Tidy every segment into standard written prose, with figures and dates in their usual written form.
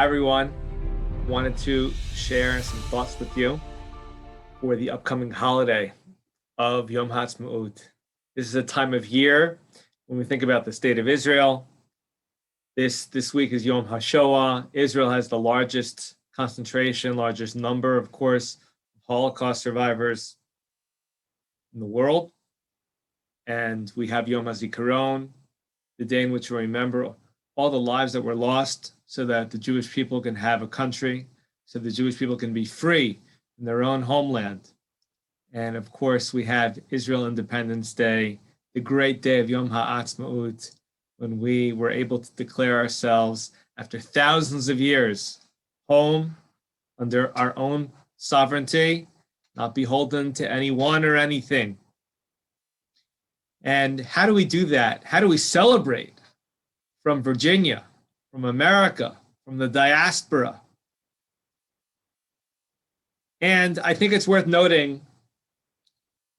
Hi, everyone. Wanted to share some thoughts with you for the upcoming holiday of Yom Haatzmaut. This is a time of year when we think about the state of Israel. This week is Yom HaShoah. Israel has the largest concentration, largest number, of course, of Holocaust survivors in the world. And we have Yom HaZikaron, the day in which we remember all the lives that were lost so that the Jewish people can have a country, so the Jewish people can be free in their own homeland. And of course, we have Israel Independence Day, the great day of Yom Haatzmaut, when we were able to declare ourselves, after thousands of years, home under our own sovereignty, not beholden to anyone or anything. And how do we do that? How do we celebrate from Virginia, from America, from the diaspora? And I think it's worth noting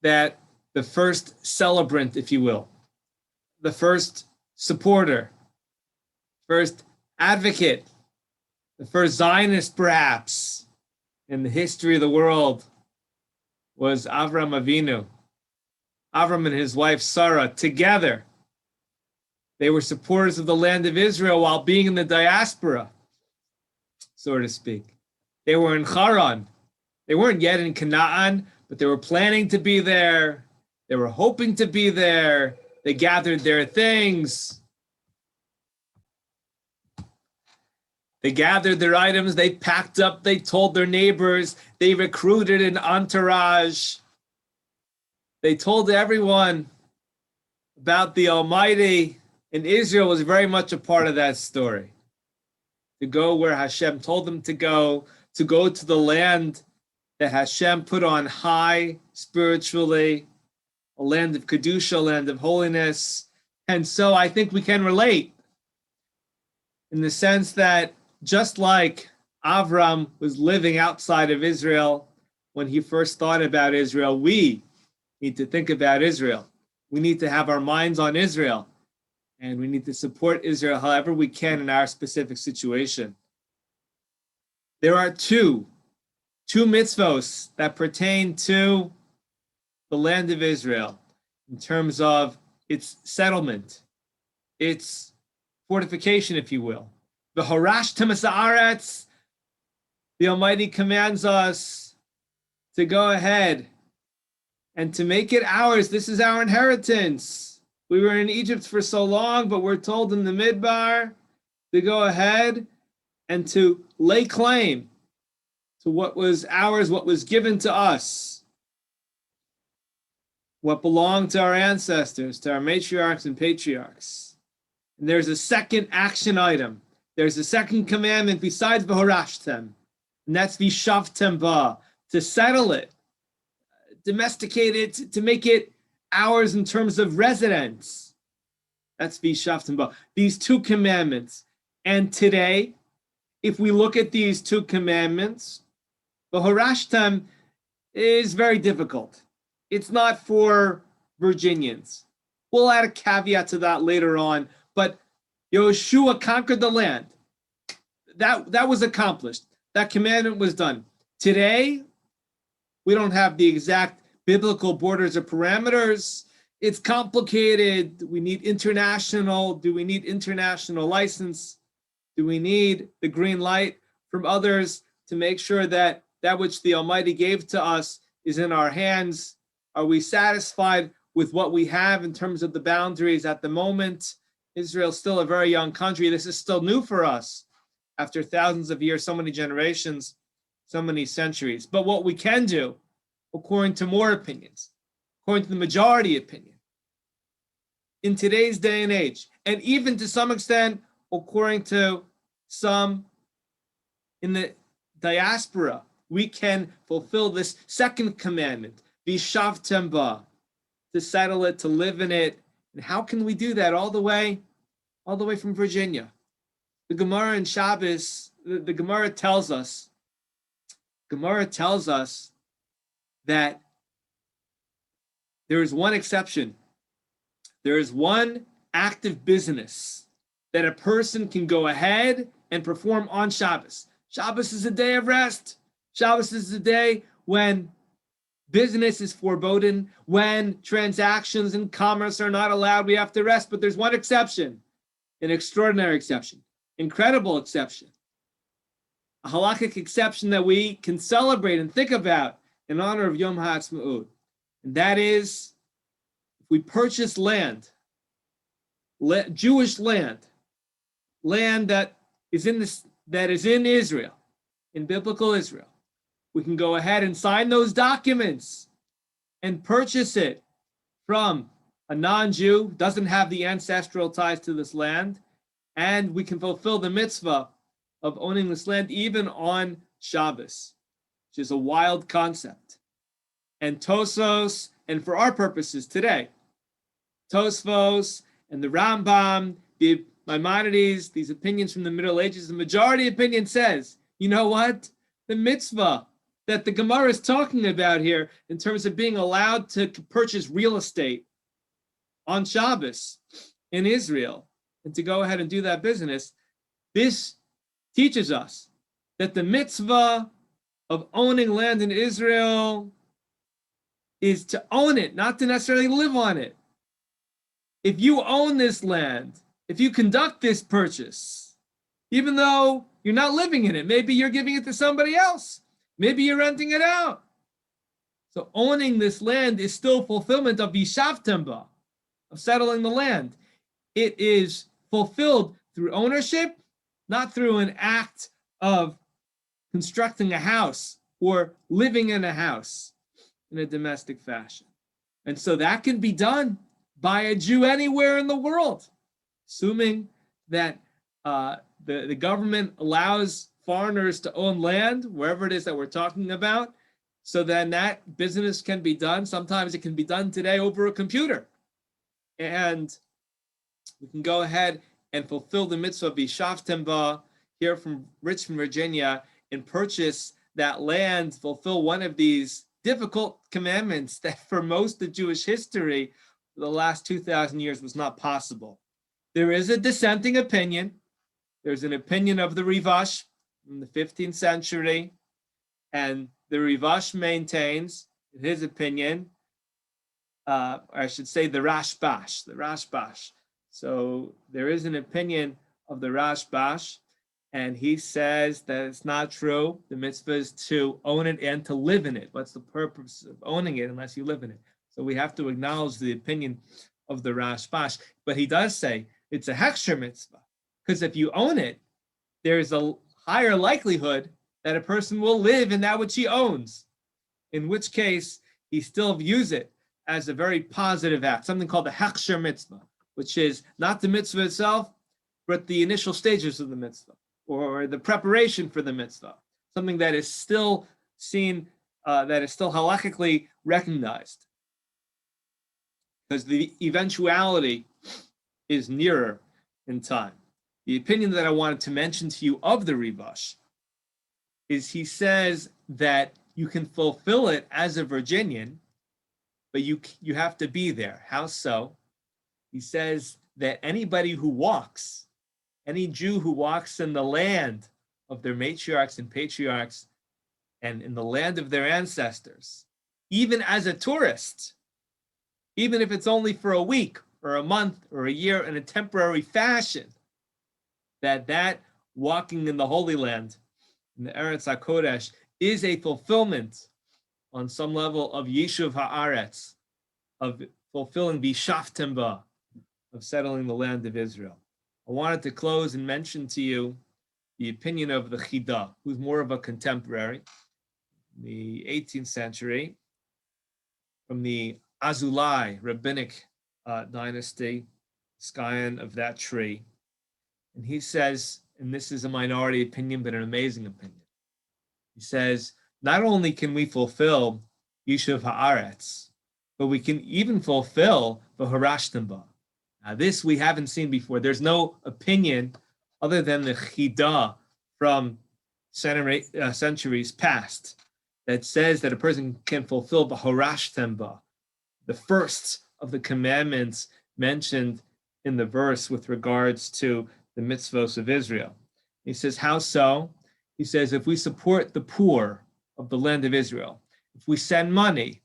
that the first celebrant, if you will, the first supporter, first advocate, the first Zionist perhaps in the history of the world was Avram Avinu. Avram and his wife Sarah together, they were supporters of the land of Israel while being in the diaspora, so to speak. They were in Haran. They weren't yet in Canaan, but they were planning to be there. They were hoping to be there. They gathered their things. They gathered their items. They packed up. They told their neighbors. They recruited an entourage. They told everyone about the Almighty. And Israel was very much a part of that story. To go where Hashem told them to go to the land that Hashem put on high spiritually, a land of Kedusha, a land of holiness. And so I think we can relate in the sense that just like Avram was living outside of Israel when he first thought about Israel, we need to think about Israel. We need to have our minds on Israel. And we need to support Israel however we can in our specific situation. There are two mitzvos that pertain to the land of Israel in terms of its settlement, its fortification, if you will. The Harashtem ha'aretz, the Almighty commands us to go ahead and to make it ours. This is our inheritance. We were in Egypt for so long, but we're told in the Midbar to go ahead and to lay claim to what was ours, what was given to us, what belonged to our ancestors, to our matriarchs and patriarchs. And there's a second action item. There's a second commandment besides v'horashtem, and that's v'shavtem ba, to settle it, domesticate it, to make it ours in terms of residence. That's v'shavtem ba. These two commandments. And today, if we look at these two commandments, v'horashtem is very difficult. It's not for Virginians. We'll add a caveat to that later on, but Yoshua conquered the land. That was accomplished. That commandment was done. Today, we don't have the exact biblical borders or parameters. It's complicated. We need international. Do we need international license? Do we need the green light from others to make sure that that which the Almighty gave to us is in our hands? Are we satisfied with what we have in terms of the boundaries at the moment? Israel's still a very young country. This is still new for us after thousands of years, so many generations, so many centuries. But what we can do, according to more opinions, according to the majority opinion, in today's day and age, and even to some extent, according to some in the diaspora, we can fulfill this second commandment, v'shavtem ba, to settle it, to live in it. And how can we do that all the way from Virginia? The Gemara in Shabbos, the Gemara tells us that there is one exception. There is one act of business that a person can go ahead and perform on Shabbos. Shabbos is a day of rest. Shabbos is a day when business is forbidden, when transactions and commerce are not allowed. We have to rest, but there's one exception, an extraordinary exception, incredible exception, a halakhic exception that we can celebrate and think about in honor of Yom Haatzmaut. And that is, if we purchase land, Jewish land that is in Israel, in biblical Israel, we can go ahead and sign those documents and purchase it from a non-Jew, doesn't have the ancestral ties to this land, and we can fulfill the mitzvah of owning this land even on Shabbos, which is a wild concept. And Tosfos, and for our purposes today, Tosfos and the Rambam, the Maimonides, these opinions from the Middle Ages, the majority opinion says, you know what? The mitzvah that the Gemara is talking about here in terms of being allowed to purchase real estate on Shabbos in Israel and to go ahead and do that business, this teaches us that the mitzvah of owning land in Israel is to own it, not to necessarily live on it. If you own this land, if you conduct this purchase, even though you're not living in it, maybe you're giving it to somebody else, maybe you're renting it out. So owning this land is still fulfillment of Yishavtem ba, of settling the land. It is fulfilled through ownership, not through an act of constructing a house or living in a house in a domestic fashion. And so that can be done by a Jew anywhere in the world, assuming that the government allows foreigners to own land, wherever it is that we're talking about, so then that business can be done. Sometimes it can be done today over a computer. And we can go ahead and fulfill the mitzvah of Yishavtem ba here from Richmond, Virginia, and purchase that land, fulfill one of these difficult commandments that for most of Jewish history, for the last 2,000 years was not possible. There is a dissenting opinion. There's an opinion of the Rivash in the 15th century, and the Rivash maintains, in his opinion, I should say the Rashbash. So there is an opinion of the Rashbash, and he says that it's not true. The mitzvah is to own it and to live in it. What's the purpose of owning it unless you live in it? So we have to acknowledge the opinion of the Rashbash. But he does say it's a heksher mitzvah, because if you own it, there's a higher likelihood that a person will live in that which he owns, in which case he still views it as a very positive act, something called the heksher mitzvah, which is not the mitzvah itself, but the initial stages of the mitzvah, or the preparation for the mitzvah, something that is still seen, that is still halakhically recognized, because the eventuality is nearer in time. The opinion that I wanted to mention to you of the Rivash is he says that you can fulfill it as a Virginian, but you have to be there. How so? He says that anybody who walks, any Jew who walks in the land of their matriarchs and patriarchs and in the land of their ancestors, even as a tourist, even if it's only for a week or a month or a year in a temporary fashion, that walking in the Holy Land, in the Eretz HaKodesh, is a fulfillment on some level of Yishuv Haaretz, of fulfilling B'Shaftem ba, of settling the land of Israel. I wanted to close and mention to you the opinion of the Chida, who's more of a contemporary, in the 18th century, from the Azulai rabbinic dynasty, scion of that tree. And he says, and this is a minority opinion, but an amazing opinion. He says, not only can we fulfill Yishuv Haaretz, but we can even fulfill the Harashtem ba. Now, this we haven't seen before. There's no opinion other than the Chida from centuries past that says that a person can fulfill the Harashtem ba, the first of the commandments mentioned in the verse with regards to the mitzvos of Israel. He says, how so? He says, if we support the poor of the land of Israel, if we send money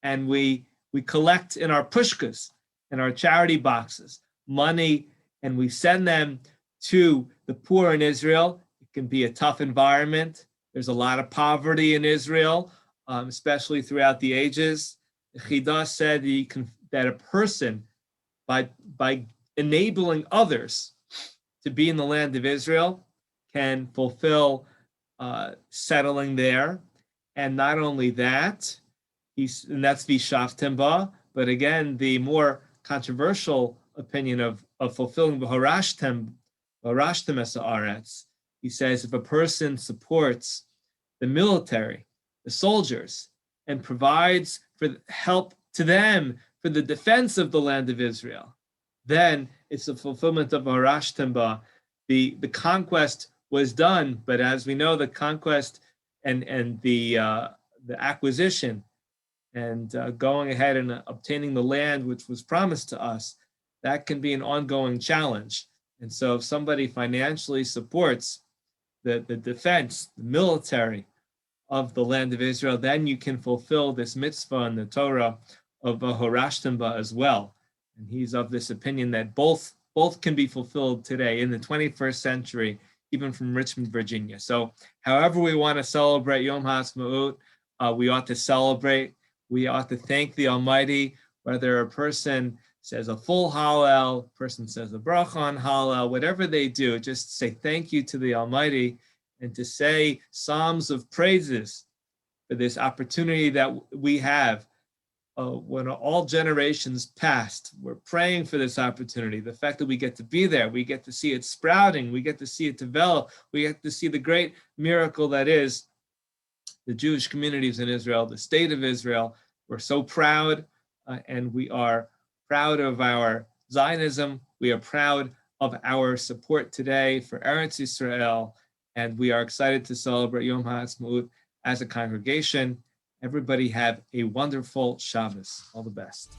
and we collect in our pushkas, in our charity boxes, money, and we send them to the poor in Israel, it can be a tough environment. There's a lot of poverty in Israel, especially throughout the ages. The Chidah said that a person, by enabling others to be in the land of Israel, can fulfill settling there. And not only that, and that's Vishaftem ba, but again, the more controversial opinion of fulfilling V'harashtem es haaretz, he says if a person supports the military, the soldiers, and provides for help to them for the defense of the land of Israel, then it's a fulfillment of V'harashtem ba. The conquest was done, but as we know, the conquest and the acquisition and going ahead and obtaining the land which was promised to us, that can be an ongoing challenge. And so if somebody financially supports the defense, the military of the land of Israel, then you can fulfill this mitzvah in the Torah of V'harashtem ba as well. And he's of this opinion that both can be fulfilled today in the 21st century, even from Richmond, Virginia. So however we want to celebrate Yom Haatzmaut, we ought to celebrate. We ought to thank the Almighty, whether a person says a full Hallel, person says a bracha on Hallel, whatever they do, just say thank you to the Almighty and to say psalms of praises for this opportunity that we have. When all generations passed, we're praying for this opportunity. The fact that we get to be there, we get to see it sprouting, we get to see it develop, we get to see the great miracle that is the Jewish communities in Israel, the state of Israel. We're so proud, and we are proud of our Zionism. We are proud of our support today for Eretz Yisrael, and we are excited to celebrate Yom Haatzmaut as a congregation. Everybody have a wonderful Shabbos. All the best.